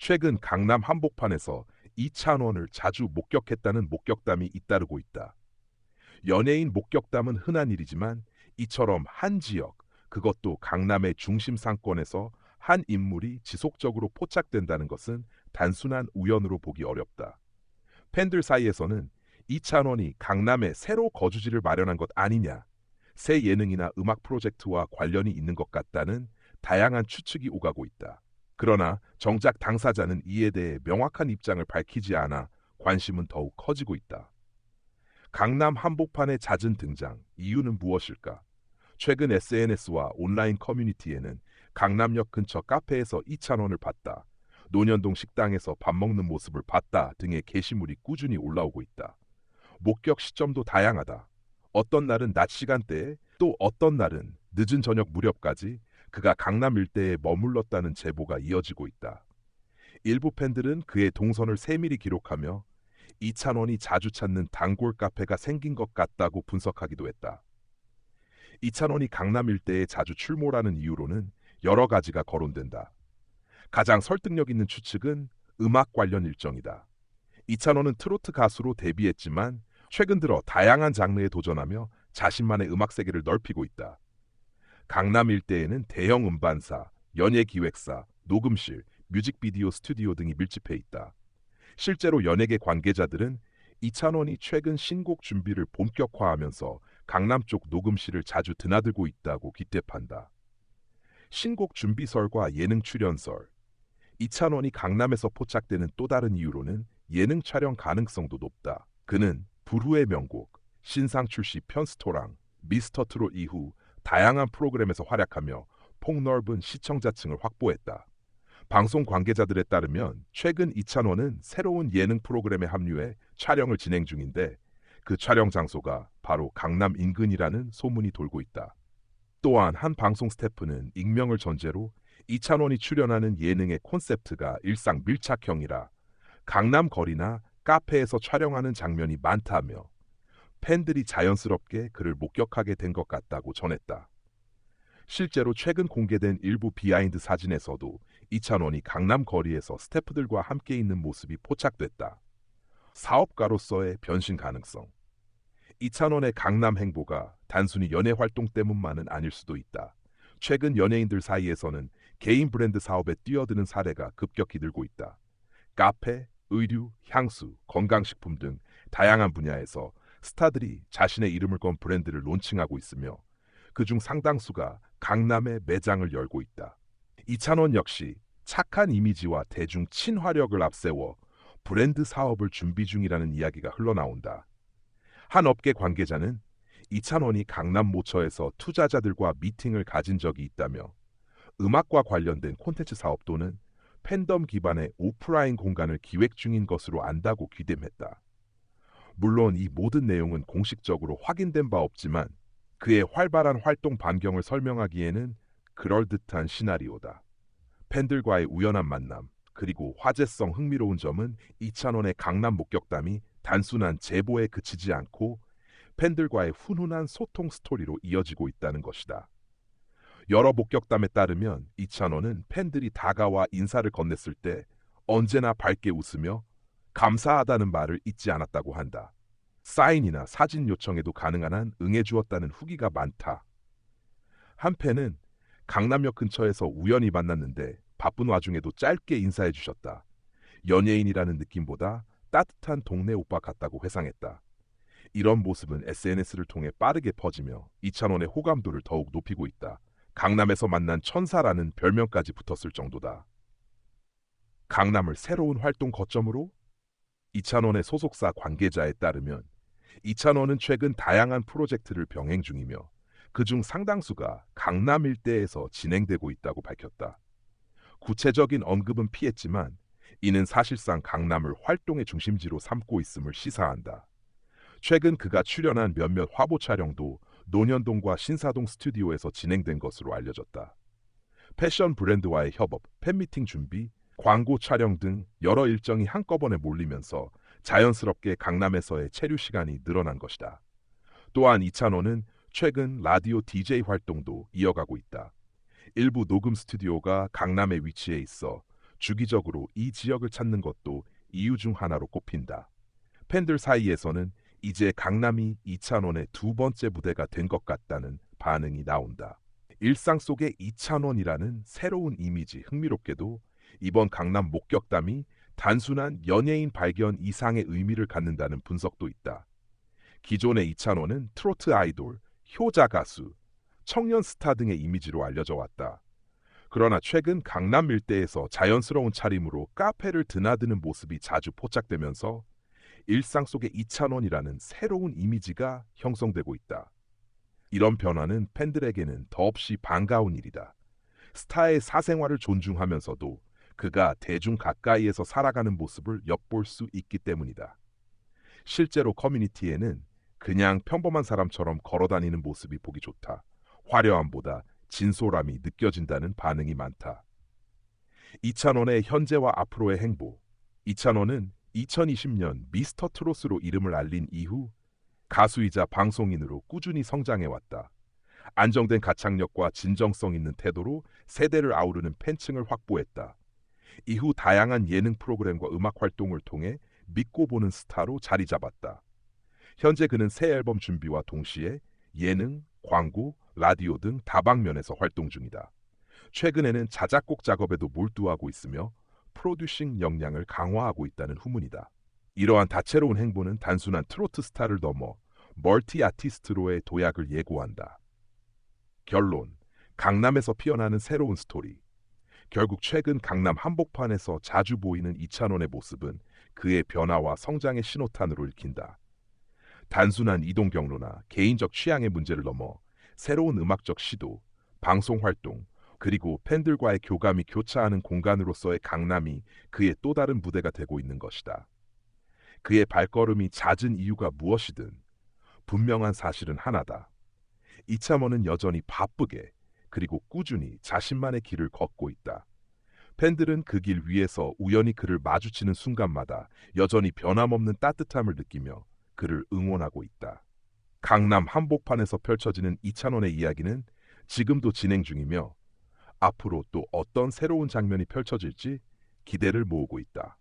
최근 강남 한복판에서 이찬원을 자주 목격했다는 목격담이 잇따르고 있다. 연예인 목격담은 흔한 일이지만 이처럼 한 지역, 그것도 강남의 중심 상권에서 한 인물이 지속적으로 포착된다는 것은 단순한 우연으로 보기 어렵다. 팬들 사이에서는 이찬원이 강남에 새로 거주지를 마련한 것 아니냐, 새 예능이나 음악 프로젝트와 관련이 있는 것 같다는 다양한 추측이 오가고 있다. 그러나 정작 당사자는 이에 대해 명확한 입장을 밝히지 않아 관심은 더욱 커지고 있다. 강남 한복판의 잦은 등장, 이유는 무엇일까? 최근 SNS와 온라인 커뮤니티에는 강남역 근처 카페에서 이찬원을 봤다, 논현동 식당에서 밥 먹는 모습을 봤다 등의 게시물이 꾸준히 올라오고 있다. 목격 시점도 다양하다. 어떤 날은 낮 시간대에, 또 어떤 날은 늦은 저녁 무렵까지 그가 강남 일대에 머물렀다는 제보가 이어지고 있다. 일부 팬들은 그의 동선을 세밀히 기록하며 이찬원이 자주 찾는 단골 카페가 생긴 것 같다고 분석하기도 했다. 이찬원이 강남 일대에 자주 출몰하는 이유로는 여러 가지가 거론된다. 가장 설득력 있는 추측은 음악 관련 일정이다. 이찬원은 트로트 가수로 데뷔했지만 최근 들어 다양한 장르에 도전하며 자신만의 음악 세계를 넓히고 있다. 강남 일대에는 대형 음반사, 연예기획사, 녹음실, 뮤직비디오 스튜디오 등이 밀집해 있다. 실제로 연예계 관계자들은 이찬원이 최근 신곡 준비를 본격화하면서 강남 쪽 녹음실을 자주 드나들고 있다고 기대한다. 신곡 준비설과 예능 출연설. 이찬원이 강남에서 포착되는 또 다른 이유로는 예능 촬영 가능성도 높다. 그는 불후의 명곡, 신상 출시 편스토랑, 미스터 트롯 이후 다양한 프로그램에서 활약하며 폭넓은 시청자층을 확보했다. 방송 관계자들에 따르면 최근 이찬원은 새로운 예능 프로그램에 합류해 촬영을 진행 중인데 그 촬영 장소가 바로 강남 인근이라는 소문이 돌고 있다. 또한 한 방송 스태프는 익명을 전제로 이찬원이 출연하는 예능의 콘셉트가 일상 밀착형이라 강남 거리나 카페에서 촬영하는 장면이 많다며 팬들이 자연스럽게 그를 목격하게 된 것 같다고 전했다. 실제로 최근 공개된 일부 비하인드 사진에서도 이찬원이 강남 거리에서 스태프들과 함께 있는 모습이 포착됐다. 사업가로서의 변신 가능성. 이찬원의 강남 행보가 단순히 연예 활동 때문만은 아닐 수도 있다. 최근 연예인들 사이에서는 개인 브랜드 사업에 뛰어드는 사례가 급격히 늘고 있다. 카페, 의류, 향수, 건강식품 등 다양한 분야에서 스타들이 자신의 이름을 건 브랜드를 론칭하고 있으며 그중 상당수가 강남에 매장을 열고 있다. 이찬원 역시 착한 이미지와 대중 친화력을 앞세워 브랜드 사업을 준비 중이라는 이야기가 흘러나온다. 한 업계 관계자는 이찬원이 강남 모처에서 투자자들과 미팅을 가진 적이 있다며 음악과 관련된 콘텐츠 사업 또는 팬덤 기반의 오프라인 공간을 기획 중인 것으로 안다고 귀띔했다. 물론 이 모든 내용은 공식적으로 확인된 바 없지만 그의 활발한 활동 반경을 설명하기에는 그럴듯한 시나리오다. 팬들과의 우연한 만남, 그리고 화제성 흥미로운 점은 이찬원의 강남 목격담이 단순한 제보에 그치지 않고 팬들과의 훈훈한 소통 스토리로 이어지고 있다는 것이다. 여러 목격담에 따르면 이찬원은 팬들이 다가와 인사를 건넸을 때 언제나 밝게 웃으며 감사하다는 말을 잊지 않았다고 한다. 사인이나 사진 요청에도 가능한 한 응해주었다는 후기가 많다. 한 팬은 강남역 근처에서 우연히 만났는데 바쁜 와중에도 짧게 인사해 주셨다. 연예인이라는 느낌보다 따뜻한 동네 오빠 같다고 회상했다. 이런 모습은 SNS를 통해 빠르게 퍼지며 이찬원의 호감도를 더욱 높이고 있다. 강남에서 만난 천사라는 별명까지 붙었을 정도다. 강남을 새로운 활동 거점으로? 이찬원의 소속사 관계자에 따르면 이찬원은 최근 다양한 프로젝트를 병행 중이며 그중 상당수가 강남 일대에서 진행되고 있다고 밝혔다. 구체적인 언급은 피했지만 이는 사실상 강남을 활동의 중심지로 삼고 있음을 시사한다. 최근 그가 출연한 몇몇 화보 촬영도 논현동과 신사동 스튜디오에서 진행된 것으로 알려졌다. 패션 브랜드와의 협업, 팬미팅 준비, 광고 촬영 등 여러 일정이 한꺼번에 몰리면서 자연스럽게 강남에서의 체류 시간이 늘어난 것이다. 또한 이찬원은 최근 라디오 DJ 활동도 이어가고 있다. 일부 녹음 스튜디오가 강남에 위치해 있어 주기적으로 이 지역을 찾는 것도 이유 중 하나로 꼽힌다. 팬들 사이에서는 이제 강남이 이찬원의 두 번째 무대가 된 것 같다는 반응이 나온다. 일상 속의 이찬원이라는 새로운 이미지, 흥미롭게도 이번 강남 목격담이 단순한 연예인 발견 이상의 의미를 갖는다는 분석도 있다. 기존의 이찬원은 트로트 아이돌, 효자 가수, 청년 스타 등의 이미지로 알려져 왔다. 그러나 최근 강남 일대에서 자연스러운 차림으로 카페를 드나드는 모습이 자주 포착되면서 일상 속의 이찬원이라는 새로운 이미지가 형성되고 있다. 이런 변화는 팬들에게는 더없이 반가운 일이다. 스타의 사생활을 존중하면서도 그가 대중 가까이에서 살아가는 모습을 엿볼 수 있기 때문이다. 실제로 커뮤니티에는 그냥 평범한 사람처럼 걸어다니는 모습이 보기 좋다. 화려함보다 진솔함이 느껴진다는 반응이 많다. 이찬원의 현재와 앞으로의 행보. 이찬원은 2020년 미스터 트롯으로 이름을 알린 이후 가수이자 방송인으로 꾸준히 성장해왔다. 안정된 가창력과 진정성 있는 태도로 세대를 아우르는 팬층을 확보했다. 이후 다양한 예능 프로그램과 음악 활동을 통해 믿고 보는 스타로 자리 잡았다. 현재 그는 새 앨범 준비와 동시에 예능, 광고, 라디오 등 다방면에서 활동 중이다. 최근에는 자작곡 작업에도 몰두하고 있으며 프로듀싱 역량을 강화하고 있다는 후문이다. 이러한 다채로운 행보는 단순한 트로트 스타를 넘어 멀티 아티스트로의 도약을 예고한다. 결론, 강남에서 피어나는 새로운 스토리. 결국 최근 강남 한복판에서 자주 보이는 이찬원의 모습은 그의 변화와 성장의 신호탄으로 읽힌다. 단순한 이동 경로나 개인적 취향의 문제를 넘어 새로운 음악적 시도, 방송 활동, 그리고 팬들과의 교감이 교차하는 공간으로서의 강남이 그의 또 다른 무대가 되고 있는 것이다. 그의 발걸음이 잦은 이유가 무엇이든 분명한 사실은 하나다. 이찬원은 여전히 바쁘게 그리고 꾸준히 자신만의 길을 걷고 있다. 팬들은 그 길 위에서 우연히 그를 마주치는 순간마다 여전히 변함없는 따뜻함을 느끼며 그를 응원하고 있다. 강남 한복판에서 펼쳐지는 이찬원의 이야기는 지금도 진행 중이며 앞으로 또 어떤 새로운 장면이 펼쳐질지 기대를 모으고 있다.